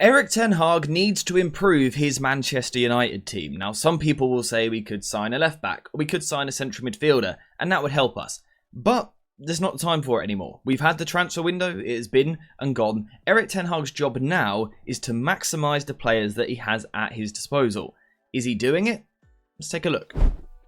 Erik ten Hag needs to improve his Manchester United team. Now, some people will say we could sign a left back, or we could sign a central midfielder, and that would help us. But there's not time for it anymore. We've had the transfer window, it has been and gone. Erik ten Hag's job now is to maximise the players that he has at his disposal. Is he doing it? Let's take a look.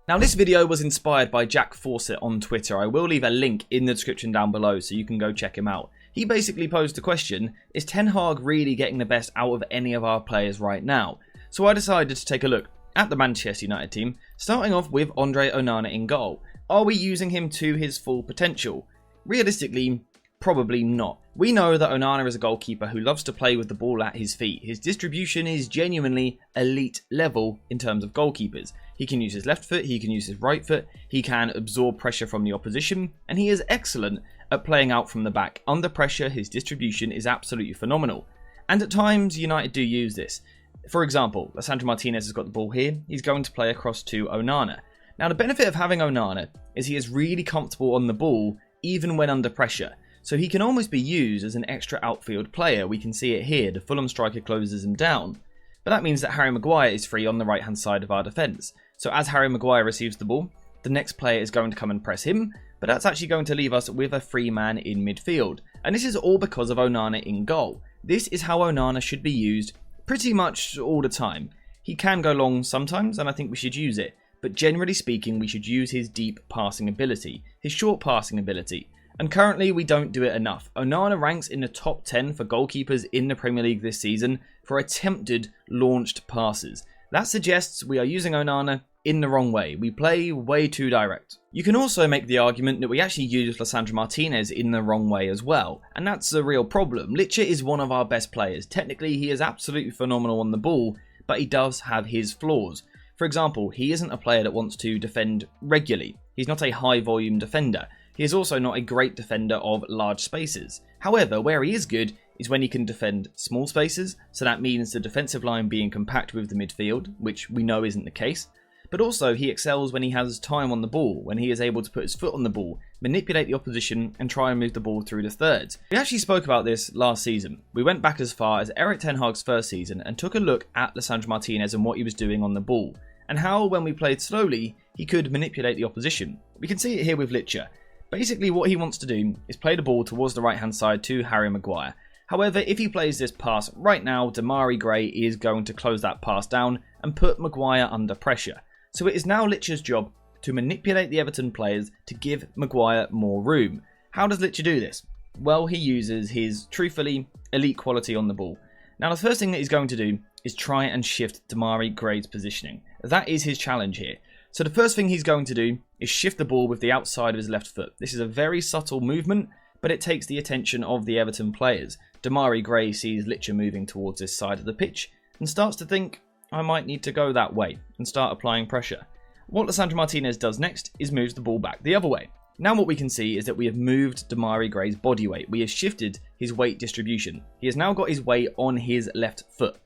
Now, this video was inspired by Jack Fawcett on Twitter. I will leave a link in the description down below so you can go check him out. He basically posed the question, is Ten Hag really getting the best out of any of our players right now? So I decided to take a look at the Manchester United team, starting off with Andre Onana in goal. Are we using him to his full potential? Realistically, probably not. We know that Onana is a goalkeeper who loves to play with the ball at his feet. His distribution is genuinely elite level in terms of goalkeepers. He can use his left foot, he can use his right foot, he can absorb pressure from the opposition, and he is excellent at playing out from the back. Under pressure, his distribution is absolutely phenomenal. And at times, United do use this. For example, Lisandro Martinez has got the ball here, he's going to play across to Onana. Now, the benefit of having Onana is he is really comfortable on the ball, even when under pressure. So he can almost be used as an extra outfield player. We can see it here, the Fulham striker closes him down. But that means that Harry Maguire is free on the right hand side of our defence. So as Harry Maguire receives the ball, the next player is going to come and press him, but that's actually going to leave us with a free man in midfield. And this is all because of Onana in goal. This is how Onana should be used pretty much all the time. He can go long sometimes, and I think we should use it. But generally speaking, we should use his deep passing ability, his short passing ability. And currently, we don't do it enough. Onana ranks in the top 10 for goalkeepers in the Premier League this season for attempted launched passes. That suggests we are using Onana in the wrong way. We play way too direct. You can also make the argument that we actually use Lisandro Martinez in the wrong way as well. And that's a real problem. Licha is one of our best players. Technically, he is absolutely phenomenal on the ball, but he does have his flaws. For example, he isn't a player that wants to defend regularly. He's not a high volume defender. He is also not a great defender of large spaces. However, where he is good is when he can defend small spaces, so that means the defensive line being compact with the midfield, which we know isn't the case. But also, he excels when he has time on the ball, when he is able to put his foot on the ball, manipulate the opposition, and try and move the ball through the thirds. We actually spoke about this last season. We went back as far as Erik ten Hag's first season and took a look at Lisandro Martinez and what he was doing on the ball, and how, when we played slowly, he could manipulate the opposition. We can see it here with Licha. Basically, what he wants to do is play the ball towards the right-hand side to Harry Maguire. However, if he plays this pass right now, Demarai Gray is going to close that pass down and put Maguire under pressure. So it is now Licha's job to manipulate the Everton players to give Maguire more room. How does Licha do this? Well, he uses his, truthfully, elite quality on the ball. Now, the first thing that he's going to do is try and shift Demarai Gray's positioning. That is his challenge here. So the first thing he's going to do is shift the ball with the outside of his left foot. This is a very subtle movement, but it takes the attention of the Everton players. Demarai Gray sees Licha moving towards this side of the pitch and starts to think, I might need to go that way, and start applying pressure. What Lisandro Martinez does next is moves the ball back the other way. Now what we can see is that we have moved Demarai Gray's body weight. We have shifted his weight distribution. He has now got his weight on his left foot.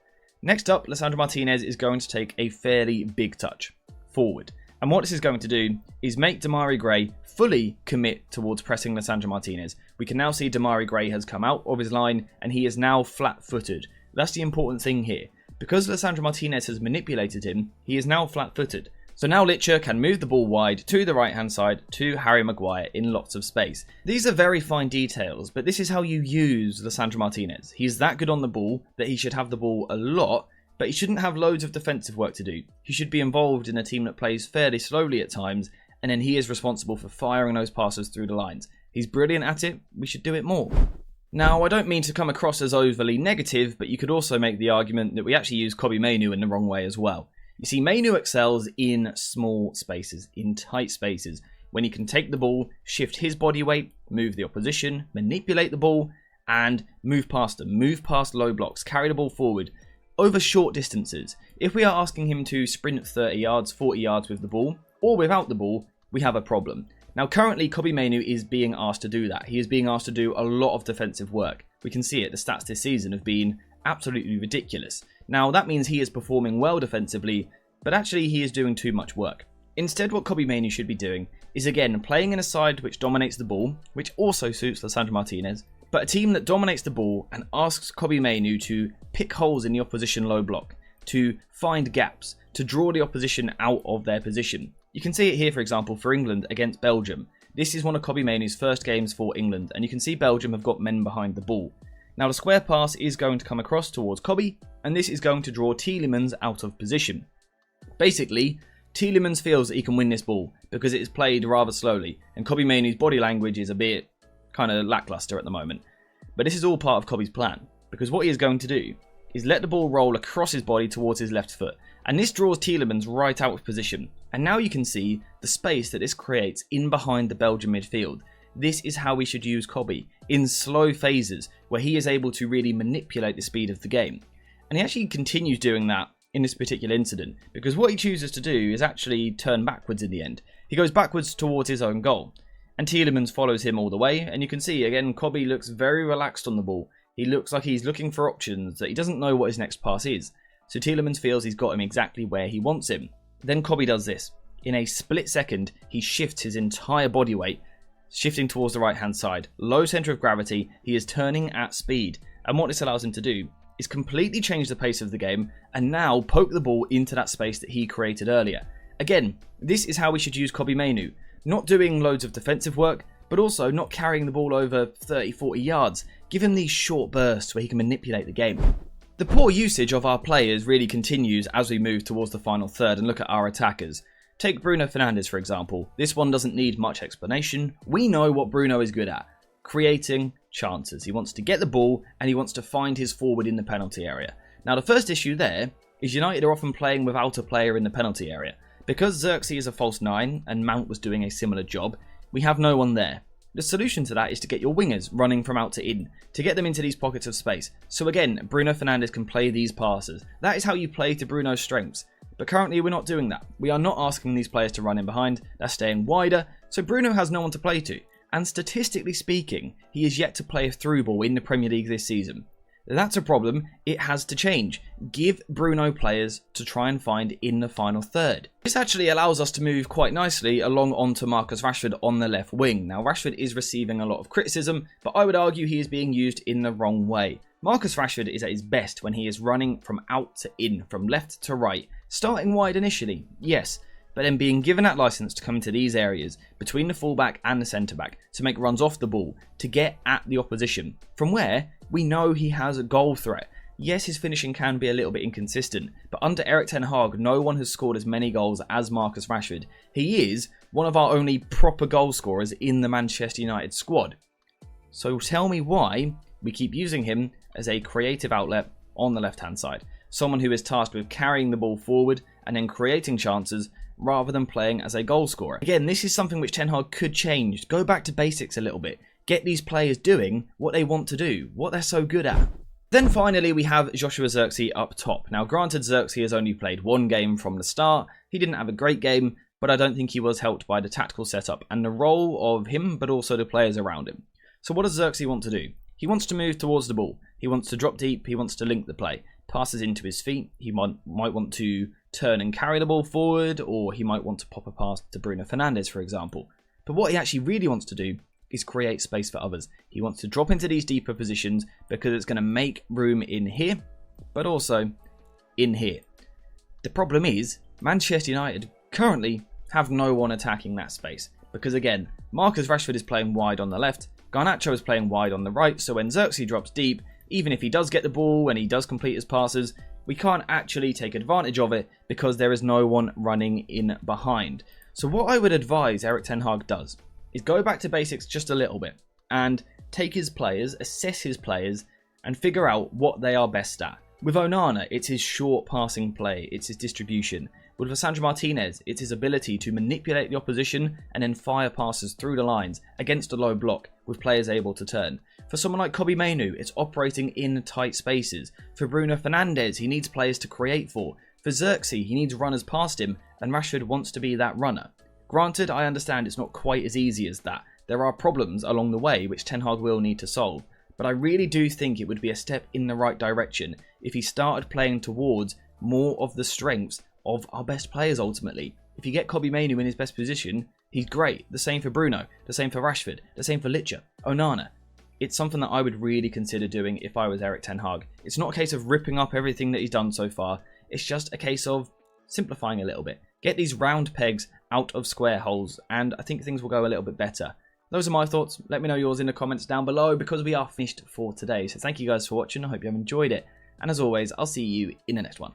Next up, Lisandro Martinez is going to take a fairly big touch forward. And what this is going to do is make Demarai Gray fully commit towards pressing Lisandro Martinez. We can now see Demarai Gray has come out of his line and he is now flat-footed. That's the important thing here. Because Lisandro Martinez has manipulated him, he is now flat-footed. So now Licha can move the ball wide to the right-hand side to Harry Maguire in lots of space. These are very fine details, but this is how you use Lisandro Martinez. He's that good on the ball that he should have the ball a lot, but he shouldn't have loads of defensive work to do. He should be involved in a team that plays fairly slowly at times, and then he is responsible for firing those passes through the lines. He's brilliant at it, we should do it more. Now, I don't mean to come across as overly negative, but you could also make the argument that we actually use Kobbie Mainoo in the wrong way as well. You see, Mainoo excels in small spaces, in tight spaces, when he can take the ball, shift his body weight, move the opposition, manipulate the ball, and move past them, move past low blocks, carry the ball forward over short distances. If we are asking him to sprint 30 yards, 40 yards with the ball, or without the ball, we have a problem. Now, currently, Kobbie Mainoo is being asked to do that. He is being asked to do a lot of defensive work. We can see it. The stats this season have been absolutely ridiculous. Now, that means he is performing well defensively, but actually he is doing too much work. Instead, what Kobbie Mainoo should be doing is, again, playing in a side which dominates the ball, which also suits Lisandro Martinez, but a team that dominates the ball and asks Kobbie Mainoo to pick holes in the opposition low block, to find gaps, to draw the opposition out of their position. You can see it here, for example, for England against Belgium. This is one of Kobbie Mainoo's first games for England, and you can see Belgium have got men behind the ball. Now the square pass is going to come across towards Kobbie, and this is going to draw Tielemans out of position. Basically, Tielemans feels that he can win this ball because it is played rather slowly, and Kobbie Mainoo's body language is a bit kind of lackluster at the moment. But this is all part of Kobbie's plan, because what he is going to do is let the ball roll across his body towards his left foot, and this draws Tielemans right out of position. And now you can see the space that this creates in behind the Belgian midfield. This is how we should use Kobbie, in slow phases, where he is able to really manipulate the speed of the game. And he actually continues doing that in this particular incident, because what he chooses to do is actually turn backwards in the end. He goes backwards towards his own goal, and Tielemans follows him all the way, and you can see again Kobbie looks very relaxed on the ball. He looks like he's looking for options, that he doesn't know what his next pass is. So Tielemans feels he's got him exactly where he wants him. Then Kobbie does this. In a split second, he shifts his entire body weight, shifting towards the right hand side. Low centre of gravity, he is turning at speed. And what this allows him to do is completely change the pace of the game and now poke the ball into that space that he created earlier. Again, this is how we should use Kobbie Mainoo. Not doing loads of defensive work, but also not carrying the ball over 30-40 yards. Give him these short bursts where he can manipulate the game. The poor usage of our players really continues as we move towards the final third and look at our attackers. Take Bruno Fernandes, for example. This one doesn't need much explanation. We know what Bruno is good at. Creating chances. He wants to get the ball and he wants to find his forward in the penalty area. Now the first issue there is United are often playing without a player in the penalty area. Because Zirkzee is a false 9 and Mount was doing a similar job, we have no one there. The solution to that is to get your wingers running from out to in, to get them into these pockets of space. So again, Bruno Fernandes can play these passes. That is how you play to Bruno's strengths. But currently we're not doing that. We are not asking these players to run in behind, they're staying wider, so Bruno has no one to play to. And statistically speaking, he is yet to play a through ball in the Premier League this season. That's a problem, it has to change. Give Bruno players to try and find in the final third. This actually allows us to move quite nicely along onto Marcus Rashford on the left wing. Now Rashford is receiving a lot of criticism, but I would argue he is being used in the wrong way. Marcus Rashford is at his best when he is running from out to in, from left to right. Starting wide initially, yes, but then being given that license to come into these areas between the fullback and the centre-back to make runs off the ball, to get at the opposition, from where we know he has a goal threat. Yes, his finishing can be a little bit inconsistent, but under Erik ten Hag, no one has scored as many goals as Marcus Rashford. He is one of our only proper goal scorers in the Manchester United squad. So tell me why we keep using him as a creative outlet on the left-hand side. Someone who is tasked with carrying the ball forward and then creating chances rather than playing as a goal scorer. Again, this is something which Ten Hag could change. Go back to basics a little bit. Get these players doing what they want to do, what they're so good at. Then finally we have Joshua Zirkzee up top. Now granted, Zirkzee has only played one game from the start. He didn't have a great game, but I don't think he was helped by the tactical setup and the role of him, but also the players around him. So what does Zirkzee want to do? He wants to move towards the ball. He wants to drop deep. He wants to link the play. Passes into his feet. He might want to turn and carry the ball forward, or he might want to pop a pass to Bruno Fernandes, for example. But what he actually really wants to do is create space for others. He wants to drop into these deeper positions because it's going to make room in here, but also in here. The problem is, Manchester United currently have no one attacking that space. Because again, Marcus Rashford is playing wide on the left, Garnacho is playing wide on the right, so when Zirkzee drops deep, even if he does get the ball and he does complete his passes, we can't actually take advantage of it because there is no one running in behind. So what I would advise Erik ten Hag does is go back to basics just a little bit and take his players, assess his players, and figure out what they are best at. With Onana, it's his short passing play, it's his distribution. With Lisandro Martinez, it's his ability to manipulate the opposition and then fire passes through the lines against a low block with players able to turn. For someone like Kobbie Mainoo, it's operating in tight spaces. For Bruno Fernandes, he needs players to create for. For Zirkzee, he needs runners past him, and Rashford wants to be that runner. Granted, I understand it's not quite as easy as that. There are problems along the way which Ten Hag will need to solve, but I really do think it would be a step in the right direction if he started playing towards more of the strengths of our best players ultimately. If you get Kobbie Mainoo in his best position, he's great. The same for Bruno, the same for Rashford, the same for Licha, Onana. it's something that I would really consider doing if I was Erik ten Hag. It's not a case of ripping up everything that he's done so far. It's just a case of simplifying a little bit. Get these round pegs out of square holes, and I think things will go a little bit better. Those are my thoughts. Let me know yours in the comments down below, because we are finished for today. So thank you guys for watching. I hope you have enjoyed it. And as always, I'll see you in the next one.